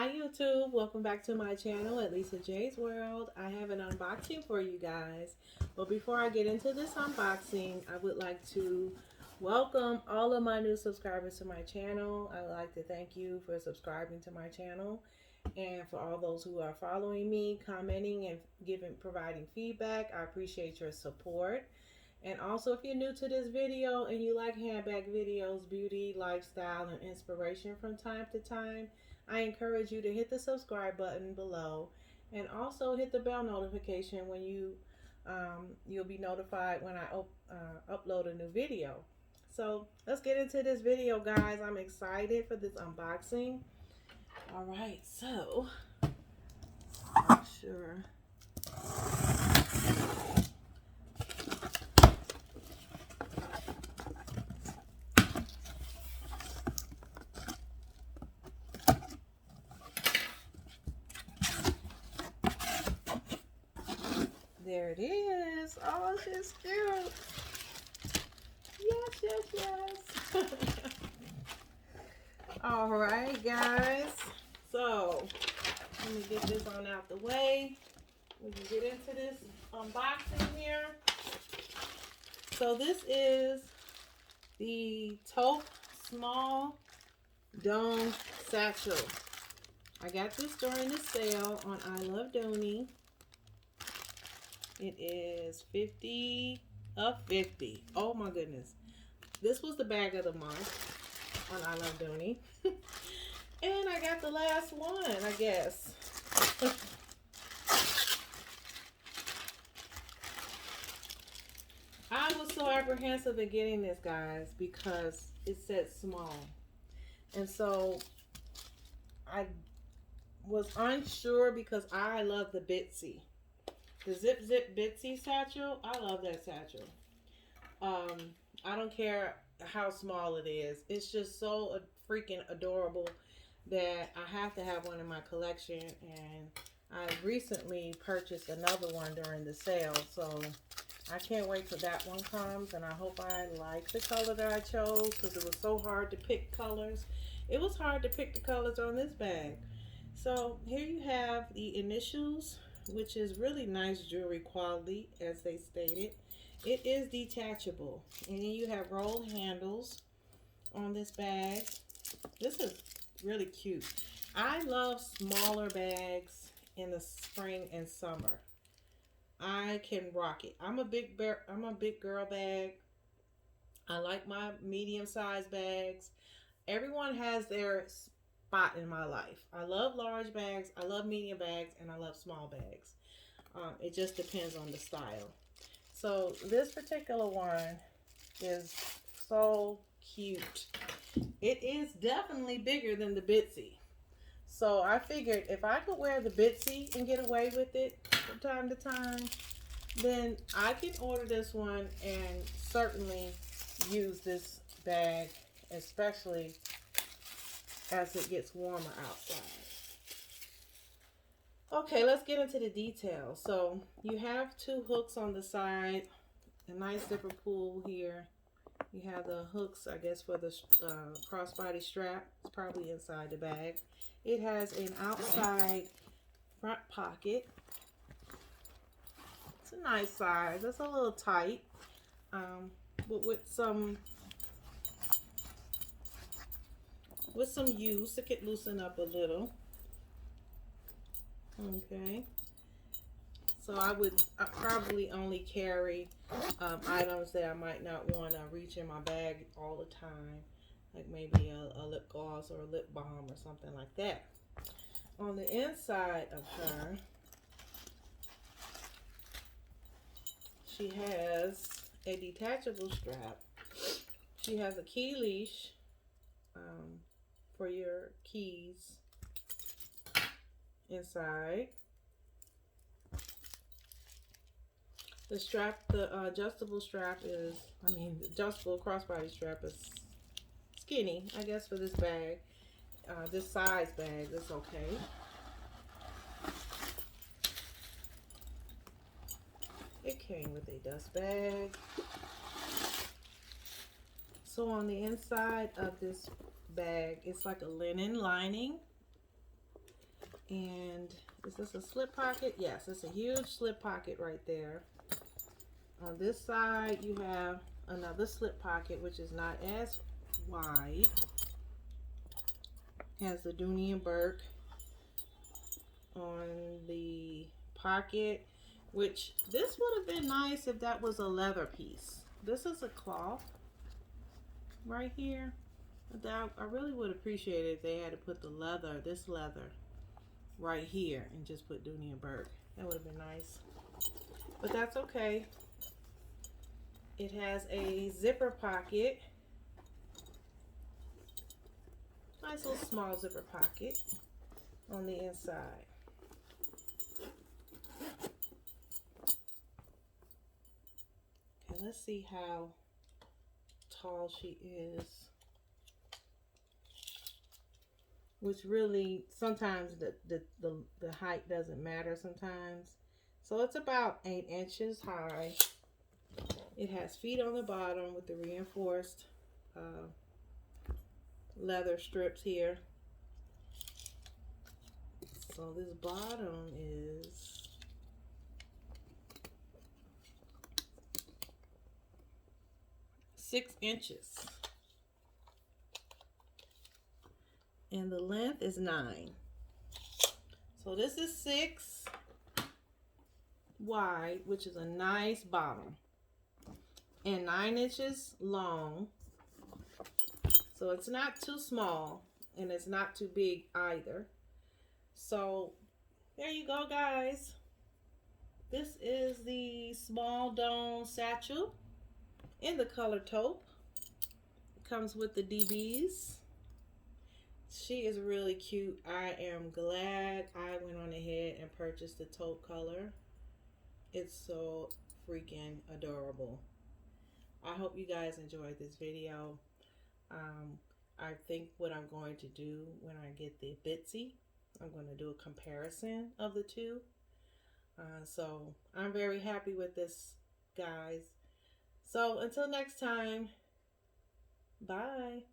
Hi YouTube, welcome back to my channel at Lisa J's World. I have an unboxing for you guys. But before I get into this unboxing, I would like to welcome all of my new subscribers to my channel. I would like to thank you for subscribing to my channel, and for all those who are following me, commenting, and providing feedback. I appreciate your support. And also, if you're new to this video and you like handbag videos, beauty, lifestyle, and inspiration from time to time, I encourage you to hit the subscribe button below, and also hit the bell notification when you'll be notified when I upload a new video. So let's get into this video, guys. I'm excited for this unboxing. All right, so I'm sure. There it is. Oh, she's cute. Yes. All right, guys. So let me get this on out the way. We can get into this unboxing here. So this is the taupe small dome satchel. I got this during the sale on Ilovedooney. It is 50 of 50. Oh my goodness. This was the bag of the month on Ilovedooney. And I got the last one, I guess. I was so apprehensive in getting this, guys, because it said small. And so I was unsure because I love the Bitsy. The Zip Zip Bitsy satchel. I love that satchel. I don't care how small it is. It's just so freaking adorable that I have to have one in my collection. And I recently purchased another one during the sale. So I can't wait till that one comes. And I hope I like the color that I chose, because it was so hard to pick colors. It was hard to pick the colors on this bag. So here you have the initials, which is really nice jewelry quality, as they stated. It is detachable, and then you have roll handles on this bag. This is really cute. I love smaller bags in the spring and summer. I can rock it. I'm a big girl bag. I like my medium-sized bags. Everyone has their spot in my life. I love large bags, I love medium bags, and I love small bags. It just depends on the style. So this particular one is so cute. It is definitely bigger than the Bitsy. So I figured if I could wear the Bitsy and get away with it from time to time, then I can order this one and certainly use this bag, especially as it gets warmer outside. Okay, let's get into the details. So you have two hooks on the side, a nice zipper pull here. You have the hooks, I guess, for the crossbody strap. It's probably inside the bag. It has an outside front pocket. It's a nice size. It's a little tight, but with some use, it could loosen up a little. Okay, so I probably only carry items that I might not want to reach in my bag all the time, like maybe a lip gloss or a lip balm or something like that. On the inside of her, she has a detachable strap. She has a key leash for your keys inside. The strap, the adjustable strap is, the adjustable crossbody strap is skinny, I guess, for this bag. This size bag, that's okay. It came with a dust bag. So on the inside of this bag, it's like a linen lining. And is this a slip pocket? Yes, it's a huge slip pocket right there. On this side, you have another slip pocket, which is not as wide. Has the Dooney and Burke on the pocket, which this would have been nice if that was a leather piece. This is a cloth right here. I really would appreciate it if they had to put the leather, this leather, right here and just put Dooney and Burke. That would have been nice. But that's okay. It has a zipper pocket. Nice little small zipper pocket on the inside. Okay, let's see how tall she is. Which really, sometimes the height doesn't matter sometimes. So it's about 8 inches high. It has feet on the bottom with the reinforced leather strips here. So this bottom is 6 inches. And the length is 9. So this is 6 wide, which is a nice bottom, and 9 inches long. So it's not too small and it's not too big either. So there you go, guys. This is the small dome satchel in the color taupe. It comes with the DBs. She is really cute. I am glad I went on ahead and purchased the taupe color. It's so freaking adorable. I hope you guys enjoyed this video. I think what I'm going to do when I get the Bitsy, I'm going to do a comparison of the two. So I'm very happy with this, guys. So until next time, bye.